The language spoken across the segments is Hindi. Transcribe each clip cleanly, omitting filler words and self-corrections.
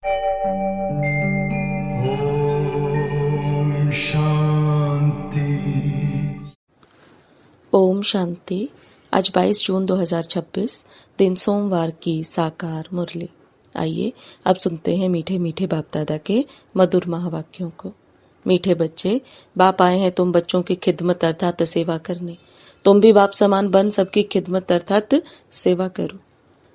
ओम शांति। ओम शांति। आज 22 जून 2026 दिन सोमवार की साकार मुरली। आइए अब सुनते हैं मीठे मीठे बाप दादा के मधुर महावाक्यों को। मीठे बच्चे, बाप आए हैं तुम बच्चों की खिदमत अर्थात सेवा करने। तुम भी बाप समान बन सबकी खिदमत अर्थात सेवा करो।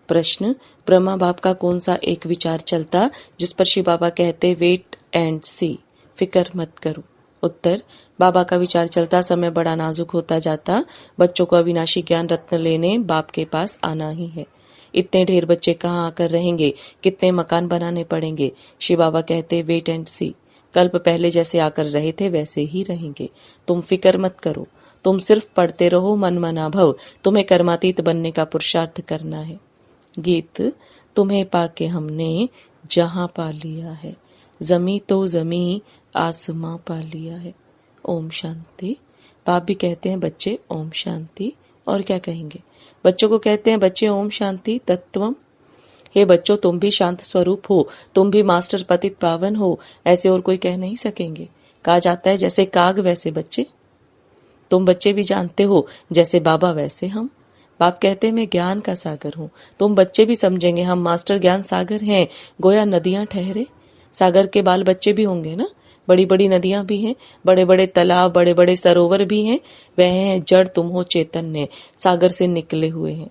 प्रश्न, ब्रह्मा बाप का कौन सा एक विचार चलता जिस पर शिव बाबा कहते वेट एंड सी, फिक्र मत करो। उत्तर, बाबा का विचार चलता समय बड़ा नाजुक होता जाता, बच्चों को अविनाशी ज्ञान रत्न लेने बाप के पास आना ही है। इतने ढेर बच्चे कहाँ आकर रहेंगे, कितने मकान बनाने पड़ेंगे। शिव बाबा कहते वेट एंड सी, कल्प पहले जैसे आकर रहे थे वैसे ही रहेंगे। तुम फिक्र मत करो, तुम सिर्फ पढ़ते रहो मन मना भव। तुम्हें कर्मातीत बनने का पुरुषार्थ करना है। गीत, तुम्हें पाके हमने जहां पा लिया है, जमी तो जमी आसमां पा लिया है। ओम शांति। बाप भी कहते हैं बच्चे ओम शांति, और क्या कहेंगे। बच्चों को कहते हैं बच्चे ओम शांति तत्वम। हे बच्चों, तुम भी शांत स्वरूप हो, तुम भी मास्टर पतित पावन हो, ऐसे और कोई कह नहीं सकेंगे। कहा जाता है जैसे काग वैसे बच्चे। तुम बच्चे भी जानते हो जैसे बाबा वैसे हम। बाप कहते हैं मैं ज्ञान का सागर हूँ। तुम बच्चे भी समझेंगे हम मास्टर ज्ञान सागर हैं, गोया नदियां ठहरे। सागर के बाल बच्चे भी होंगे ना। बड़ी बड़ी नदियां भी हैं, बड़े बड़े तालाब, बड़े बड़े सरोवर भी हैं। वह हैं जड़, तुम हो चैतन्य, सागर से निकले हुए हैं।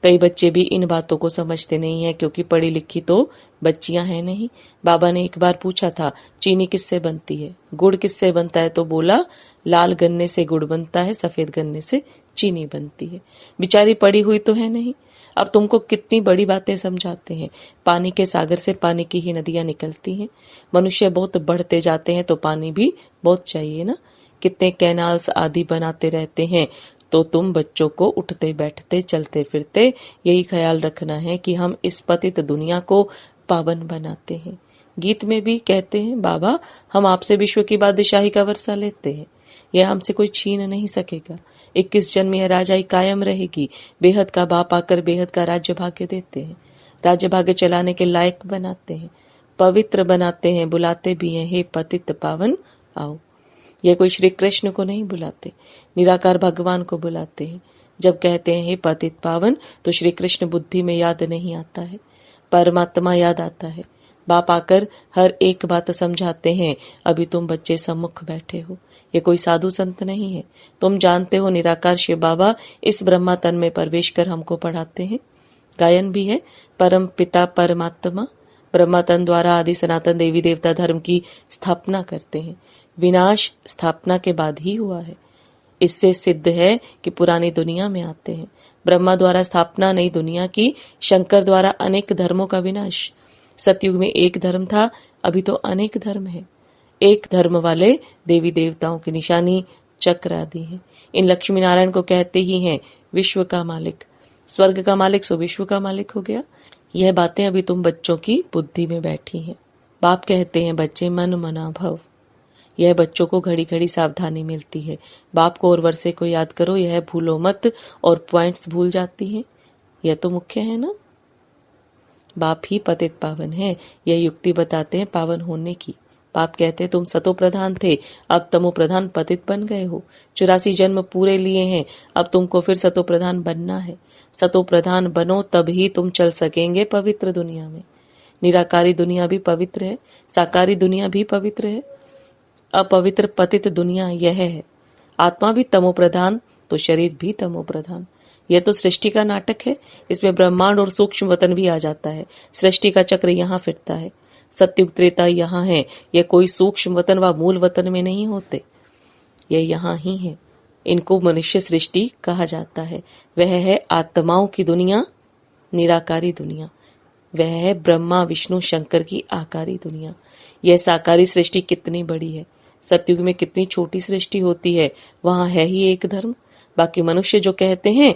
कई बच्चे भी इन बातों को समझते नहीं है क्योंकि पढ़ी लिखी तो बच्चियां हैं नहीं। बाबा ने एक बार पूछा था चीनी किससे बनती है, गुड़ किससे बनता है, तो बोला लाल गन्ने से गुड़ बनता है, सफेद गन्ने से चीनी बनती है। बेचारी पढ़ी हुई तो है नहीं। अब तुमको कितनी बड़ी बातें समझाते हैं। पानी के सागर से पानी की ही नदियां निकलती हैं। मनुष्य बहुत बढ़ते जाते हैं तो पानी भी बहुत चाहिए ना। कितने कैनाल्स आदि बनाते रहते हैं। तो तुम बच्चों को उठते बैठते चलते फिरते यही ख्याल रखना है कि हम इस पतित दुनिया को पावन बनाते हैं। गीत में भी कहते हैं बाबा हम आपसे विश्व की बादशाही का वर्षा लेते हैं, यह हमसे कोई छीन नहीं सकेगा। 21 जन्म यह राजाई कायम रहेगी। बेहद का बाप आकर बेहद का राज्य भाग्य देते हैं, राज्य भाग्य चलाने के लायक बनाते हैं, पवित्र बनाते हैं, बुलाते भी हैं हे पतित पावन आओ। यह कोई श्री कृष्ण को नहीं बुलाते, निराकार भगवान को बुलाते हैं। जब कहते हैं हे पतित पावन तो श्री कृष्ण बुद्धि में याद नहीं आता है, परमात्मा याद आता है। बाप आकर हर एक बात समझाते हैं। अभी तुम बच्चे सम्मुख बैठे हो, ये कोई साधु संत नहीं है। तुम जानते हो निराकार शिव बाबा इस ब्रह्मा तन में प्रवेश कर हमको पढ़ाते हैं। गायन भी है परम पिता परमात्मा ब्रह्मा तन द्वारा आदि सनातन देवी देवता धर्म की स्थापना करते हैं। विनाश स्थापना के बाद ही हुआ है। इससे सिद्ध है कि पुरानी दुनिया में आते हैं। ब्रह्मा द्वारा स्थापना नई दुनिया की, शंकर द्वारा अनेक धर्मों का विनाश। सतयुग में एक धर्म था, अभी तो अनेक धर्म है। एक धर्म वाले देवी देवताओं की निशानी चक्र आदि है। इन लक्ष्मी नारायण को कहते ही हैं विश्व का मालिक। स्वर्ग का मालिक सो विश्व का मालिक हो गया। यह बातें अभी तुम बच्चों की बुद्धि में बैठी हैं। बाप कहते हैं बच्चे मन मना भव। यह बच्चों को घड़ी घड़ी सावधानी मिलती है। बाप को और वर्षे को याद करो, यह भूलो मत, और पॉइंट्स भूल जाती हैं। यह तो मुख्य है ना। बाप ही पतित पावन है, यह युक्ति बताते हैं पावन होने की। बाप कहते हैं तुम सतो प्रधान थे, अब तमो प्रधान पतित बन गए हो। 84 जन्म पूरे लिए हैं, अब तुमको फिर सतो प्रधान बनना है। सतो प्रधान बनो तभी तुम चल सकेंगे पवित्र दुनिया में। निराकारी दुनिया भी पवित्र है, साकारी दुनिया भी पवित्र है। अपवित्र पतित दुनिया यह है। आत्मा भी तमो प्रधान तो शरीर भी तमो प्रधान। यह तो सृष्टि का नाटक है। इसमें ब्रह्मांड और सूक्ष्म वतन भी आ जाता है। सृष्टि का चक्र यहाँ फिरता है। सत्युग त्रेता यहाँ है। यह कोई सूक्ष्म वतन व मूल वतन में नहीं होते, यह यहाँ ही है। इनको मनुष्य सृष्टि कहा जाता है। वह है आत्माओं की दुनिया, निराकारी दुनिया। वह है ब्रह्मा विष्णु शंकर की आकारी दुनिया। यह साकारी सृष्टि कितनी बड़ी है। सतयुग में कितनी छोटी सृष्टि होती है, वहां है ही एक धर्म। बाकी मनुष्य जो कहते हैं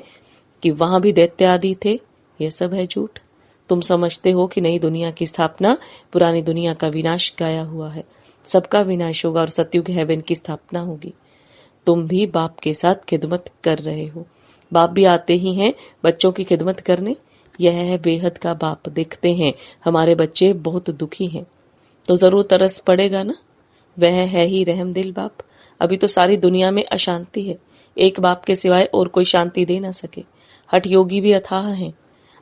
कि वहां भी दैत्य आदि थे, यह सब है झूठ। तुम समझते हो कि नई दुनिया की स्थापना पुरानी दुनिया का विनाश गाया हुआ है। सबका विनाश होगा और सतयुग हेवन की स्थापना होगी। तुम भी बाप के साथ खिदमत कर रहे हो। बाप भी आते ही हैं बच्चों की खिदमत करने। यह है बेहद का बाप। देखते हैं हमारे बच्चे बहुत दुखी हैं तो जरूर तरस पड़ेगा ना। वह है ही रहमदिल बाप। अभी तो सारी दुनिया में अशांति है, एक बाप के सिवाय और कोई शांति दे ना सके। हठ योगी भी अथाह हैं,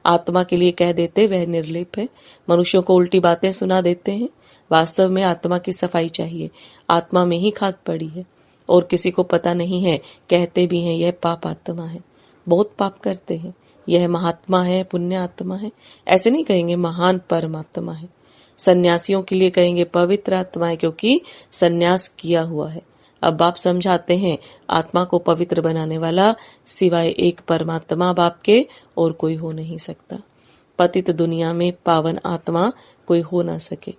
आत्मा के लिए कह देते वह निर्लेप है। मनुष्यों को उल्टी बातें सुना देते हैं। वास्तव में आत्मा की सफाई चाहिए। आत्मा में ही खाद पड़ी है और किसी को पता नहीं है। कहते भी हैं यह पाप आत्मा है, बहुत पाप करते हैं। यह महात्मा है, पुण्य आत्मा है, ऐसे नहीं कहेंगे महान परमात्मा है। सन्यासियों के लिए कहेंगे पवित्र आत्मा है, क्योंकि सन्यास किया हुआ है। अब बाप समझाते हैं आत्मा को पवित्र बनाने वाला सिवाय एक परमात्मा बाप के और कोई हो नहीं सकता। पतित दुनिया में पावन आत्मा कोई हो ना सके।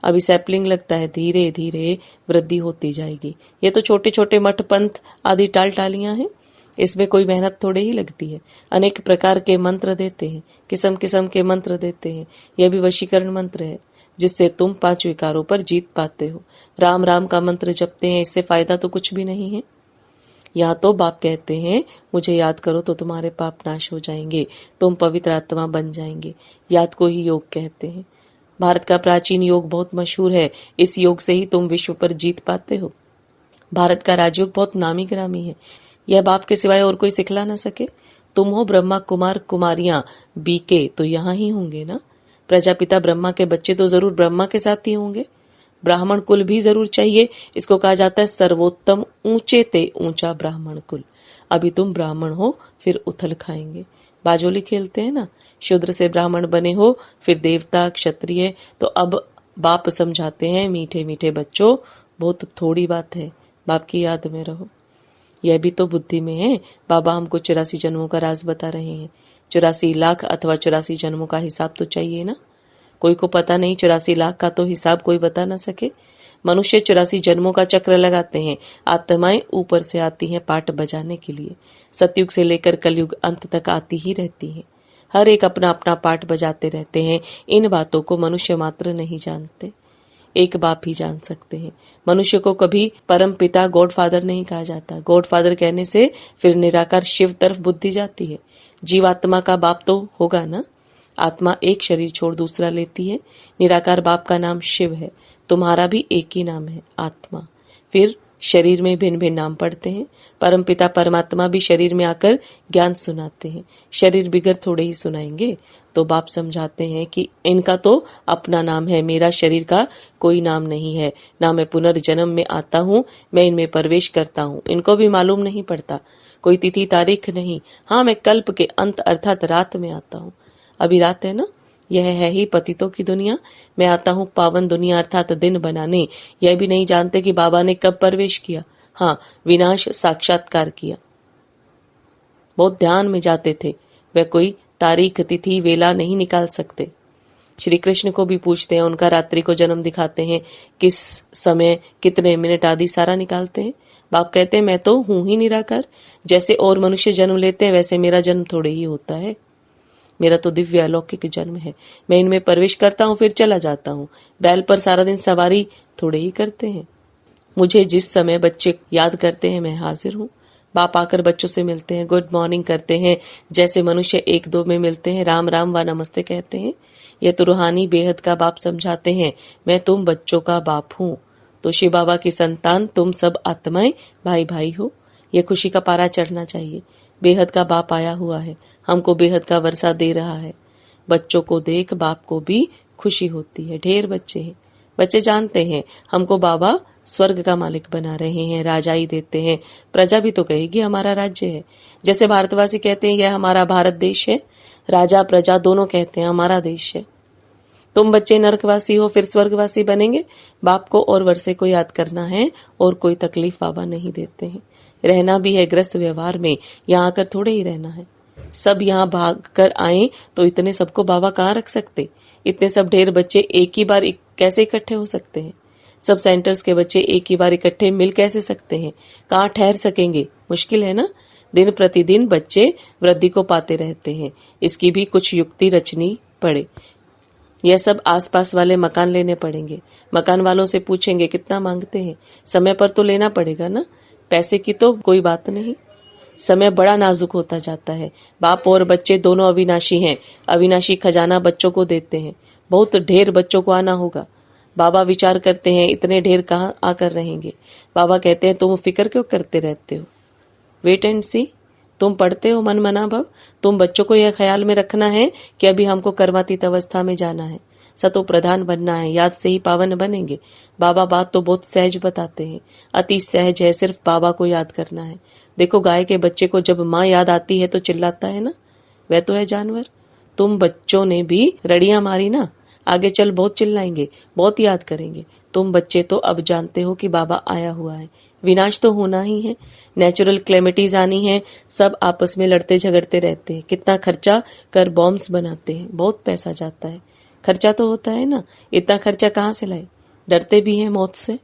अभी सैपलिंग लगता है, धीरे धीरे वृद्धि होती जाएगी। ये तो छोटे छोटे मठ पंथ आदि टाल टालियां हैं, इसमें कोई मेहनत थोड़े ही लगती है। अनेक प्रकार के मंत्र देते हैं, किस्म किस्म के मंत्र देते हैं। यह भी वशीकरण मंत्र है जिससे तुम 5 विकारों पर जीत पाते हो। राम राम का मंत्र जपते हैं, इससे फायदा तो कुछ भी नहीं है। यहाँ तो बाप कहते हैं मुझे याद करो तो तुम्हारे पाप नाश हो जाएंगे, तुम पवित्र आत्मा बन जाएंगे। याद को ही योग कहते हैं। भारत का प्राचीन योग बहुत मशहूर है, इस योग से ही तुम विश्व पर जीत पाते हो। भारत का राजयोग बहुत नामी ग्रामी है, यह बाप के सिवाय और कोई सिखला न सके। तुम हो ब्रह्मा कुमार कुमारियां बीके तो यहाँ ही होंगे ना। प्रजापिता ब्रह्मा के बच्चे तो जरूर ब्रह्मा के साथ ही होंगे। ब्राह्मण कुल भी जरूर चाहिए, इसको कहा जाता है सर्वोत्तम ऊंचे ते ऊंचा ब्राह्मण कुल। अभी तुम ब्राह्मण हो फिर उथल खाएंगे। बाजोली खेलते हैं ना, शूद्र से ब्राह्मण बने हो फिर देवता क्षत्रिय। तो अब बाप समझाते हैं मीठे मीठे बच्चों, बहुत थोड़ी बात है, बाप की याद में रहो। यह भी तो बुद्धि में है। बाबा हमको 84 जन्मों का राज बता रहे हैं। 84 लाख अथवा 84 जन्मों का हिसाब तो चाहिए ना। कोई को पता नहीं 84 लाख का तो हिसाब कोई बता ना सके। मनुष्य 84 जन्मों का चक्र लगाते हैं। आत्माएं ऊपर से आती हैं पाठ बजाने के लिए। सतयुग से लेकर कलयुग अंत तक आती ही रहती हैं। हर एक अपना अपना पाठ बजाते रहते हैं। इन बातों को मनुष्य मात्र नहीं जानते, एक बाप ही जान सकते हैं। मनुष्य को कभी परम पिता गॉड फादर नहीं कहा जाता। गॉड फादर कहने से फिर निराकार शिव तरफ बुद्धि जाती है। जीवात्मा का बाप तो होगा ना। आत्मा एक शरीर छोड़ दूसरा लेती है। निराकार बाप का नाम शिव है, तुम्हारा भी एक ही नाम है आत्मा। फिर शरीर में भिन्न भिन्न नाम पड़ते हैं। परम पिता परमात्मा भी शरीर में आकर ज्ञान सुनाते हैं। शरीर बिगर थोड़े ही सुनाएंगे। तो बाप समझाते हैं कि इनका तो अपना नाम है, मेरा शरीर का कोई नाम नहीं है। ना मैं पुनर्जन्म में आता हूँ, मैं इनमें प्रवेश करता हूँ, इनको भी मालूम नहीं पड़ता। कोई तिथि तारीख नहीं। हाँ, मैं कल्प के अंत अर्थात रात में आता हूँ। अभी रात है ना। यह है ही पतितों की दुनिया। मैं आता हूँ पावन दुनिया अर्थात दिन बनाने। यह भी नहीं जानते कि बाबा ने कब प्रवेश किया। हाँ, विनाश साक्षात्कार किया। बहुत ध्यान में जाते थे। वह कोई तारीख तिथि वेला नहीं निकाल सकते। श्री कृष्ण को भी पूछते हैं, उनका रात्रि को जन्म दिखाते हैं, किस समय कितने मिनट आदि सारा निकालते हैं। बाप कहते हैं मैं तो हूं ही निराकार। जैसे और मनुष्य जन्म लेते हैं वैसे मेरा जन्म थोड़े ही होता है। मेरा तो दिव्य अलौकिक जन्म है। मैं इनमें प्रवेश करता हूँ फिर चला जाता हूँ। बैल पर सारा दिन सवारी थोड़े ही करते हैं। मुझे जिस समय बच्चे याद करते हैं मैं हाजिर हूँ। बाप आकर बच्चों से मिलते हैं, गुड मॉर्निंग करते हैं, जैसे मनुष्य एक दो में मिलते हैं, राम राम व नमस्ते कहते हैं। ये तो रूहानी बेहद का बाप समझाते हैं मैं तुम बच्चों का बाप हूँ। तो शिव बाबा की संतान तुम सब आत्माएं भाई भाई हो। ये खुशी का पारा चढ़ना चाहिए। बेहद का बाप आया हुआ है, हमको बेहद का वर्षा दे रहा है। बच्चों को देख बाप को भी खुशी होती है। ढेर बच्चे हैं, बच्चे जानते हैं हमको बाबा स्वर्ग का मालिक बना रहे हैं, राजाई देते हैं। प्रजा भी तो कहेगी हमारा राज्य है। जैसे भारतवासी कहते हैं यह हमारा भारत देश है, राजा प्रजा दोनों कहते हैं हमारा देश है। तुम बच्चे नरकवासी हो फिर स्वर्गवासी बनेंगे। बाप को और वर्षे को याद करना है और कोई तकलीफ बाबा नहीं देते हैं। रहना भी है ग्रस्त व्यवहार में, यहाँ आकर थोड़े ही रहना है। सब यहाँ भाग कर आए तो इतने सबको बाबा कहाँ रख सकते। इतने सब ढेर बच्चे एक ही बार कैसे इकट्ठे हो सकते हैं। सब सेंटर्स के बच्चे एक ही बार इकट्ठे मिल कैसे सकते हैं, कहाँ ठहर सकेंगे, मुश्किल है ना। दिन प्रतिदिन बच्चे वृद्धि को पाते रहते हैं, इसकी भी कुछ युक्ति रचनी पड़े। यह सब आसपास वाले मकान लेने पड़ेंगे। मकान वालों से पूछेंगे कितना मांगते हैं, समय पर तो लेना पड़ेगा ना, पैसे की तो कोई बात नहीं। समय बड़ा नाजुक होता जाता है। बाप और बच्चे दोनों अविनाशी हैं। अविनाशी खजाना बच्चों को देते हैं। बहुत ढेर बच्चों को आना होगा। बाबा विचार करते हैं इतने ढेर कहाँ आकर रहेंगे। बाबा कहते हैं तुम फिक्र क्यों करते रहते हो, वेट एंड सी। तुम पढ़ते हो मन मना भव। तुम बच्चों को यह ख्याल में रखना है कि अभी हमको कर्मातीत अवस्था में जाना है, सतो प्रधान बनना है, याद से ही पावन बनेंगे। बाबा बात तो बहुत सहज बताते हैं, अति सहज है, सिर्फ बाबा को याद करना है। देखो गाय के बच्चे को जब माँ याद आती है तो चिल्लाता है ना, वह तो है जानवर। तुम बच्चों ने भी रड़ियां मारी ना, आगे चल बहुत चिल्लाएंगे, बहुत याद करेंगे। तुम बच्चे तो अब जानते हो कि बाबा आया हुआ है, विनाश तो होना ही है, नेचुरल क्लेमिटीज आनी है, सब आपस में लड़ते झगड़ते रहते हैं। कितना खर्चा कर बॉम्ब्स बनाते हैं, बहुत पैसा जाता है, खर्चा तो होता है ना, इतना खर्चा कहाँ से लाए। डरते भी हैं मौत से,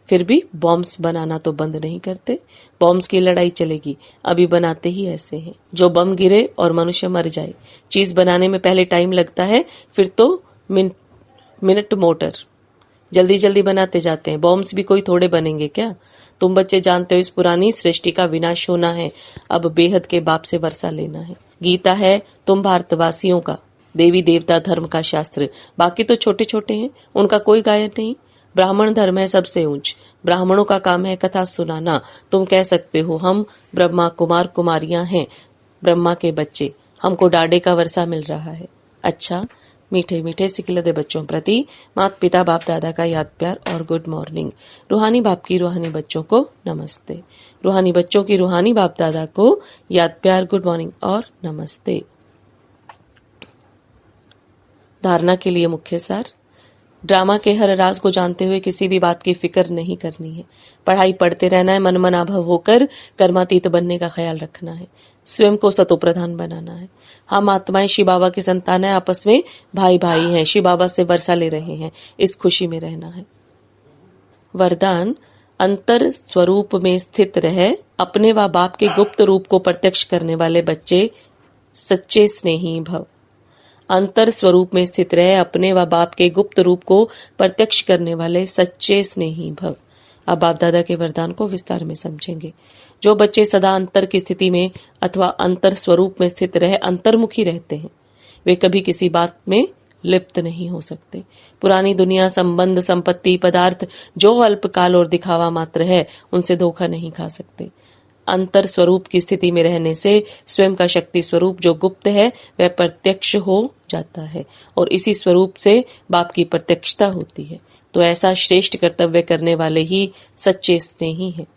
फिर भी बॉम्ब्स बनाना तो बंद नहीं करते। बॉम्ब्स की लड़ाई चलेगी, अभी बनाते ही ऐसे हैं जो बम गिरे और मनुष्य मर जाए। चीज बनाने में पहले टाइम लगता है, फिर तो मिनट मोटर, जल्दी जल्दी बनाते जाते हैं। बॉम्ब्स भी कोई थोड़े बनेंगे क्या। तुम बच्चे जानते हो इस पुरानी सृष्टि का विनाश होना है, अब बेहद के बाप से वर्षा लेना है। गीता है तुम भारतवासियों का देवी देवता धर्म का शास्त्र, बाकी तो छोटे छोटे हैं, उनका कोई गायन नहीं। ब्राह्मण धर्म है सबसे ऊंच, ब्राह्मणों का काम है कथा सुनाना। तुम कह सकते हो हम ब्रह्मा कुमार कुमारियां हैं, ब्रह्मा के बच्चे, हमको डाडे का वर्षा मिल रहा है। अच्छा, मीठे मीठे सिखलदे बच्चों प्रति माता पिता बाप दादा का याद प्यार और गुड मॉर्निंग। रूहानी बाप की रूहानी बच्चों को नमस्ते। रूहानी बच्चों की रूहानी बाप दादा को याद प्यार, गुड मॉर्निंग और नमस्ते। धारणा के लिए मुख्य सार। ड्रामा के हर राज को जानते हुए किसी भी बात की फिक्र नहीं करनी है। पढ़ाई पढ़ते रहना है, मन मनाभव होकर कर्मातीत बनने का ख्याल रखना है, स्वयं को सतो प्रधान बनाना है। हम आत्माएं शिव बाबा की संतान है, आपस में भाई भाई हैं, शिव बाबा से वर्षा ले रहे हैं, इस खुशी में रहना है। वरदान, अंतर स्वरूप में स्थित रहे अपने व बाप के गुप्त रूप को प्रत्यक्ष करने वाले बच्चे सच्चे स्नेही भव। अंतर स्वरूप में स्थित रहे अपने व बाप के गुप्त रूप को प्रत्यक्ष करने वाले सच्चे स्नेही भव। अब बाप दादा के वरदान को विस्तार में समझेंगे। जो बच्चे सदा अंतर की स्थिति में अथवा अंतर स्वरूप में स्थित रहे अंतर्मुखी रहते हैं, वे कभी किसी बात में लिप्त नहीं हो सकते। पुरानी दुनिया, संबंध, संपत्ति, पदार्थ जो अल्पकाल और दिखावा मात्र है, उनसे धोखा नहीं खा सकते। अंतर स्वरूप की स्थिति में रहने से स्वयं का शक्ति स्वरूप जो गुप्त है वह प्रत्यक्ष हो जाता है और इसी स्वरूप से बाप की प्रत्यक्षता होती है। तो ऐसा श्रेष्ठ कर्तव्य करने वाले ही सच्चे स्नेही हैं।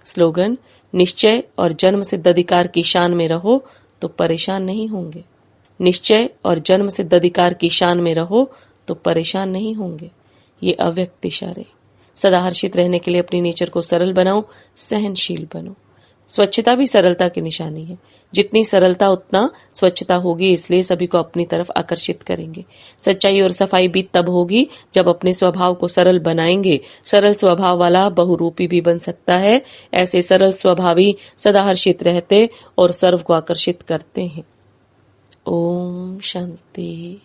स्लोगन, निश्चय और जन्म सिद्ध अधिकार की शान में रहो तो परेशान नहीं होंगे। निश्चय और जन्म सिद्ध अधिकार की शान में रहो तो परेशान नहीं होंगे। ये अव्यक्त इशारे। सदा हर्षित रहने के लिए अपनी नेचर को सरल बनाओ, सहनशील बनो। स्वच्छता भी सरलता की निशानी है। जितनी सरलता उतना स्वच्छता होगी, इसलिए सभी को अपनी तरफ आकर्षित करेंगे। सच्चाई और सफाई भी तब होगी जब अपने स्वभाव को सरल बनाएंगे। सरल स्वभाव वाला बहुरूपी भी बन सकता है। ऐसे सरल स्वभावी सदा हर्षित रहते और सर्व को आकर्षित करते हैं। ओम शांति।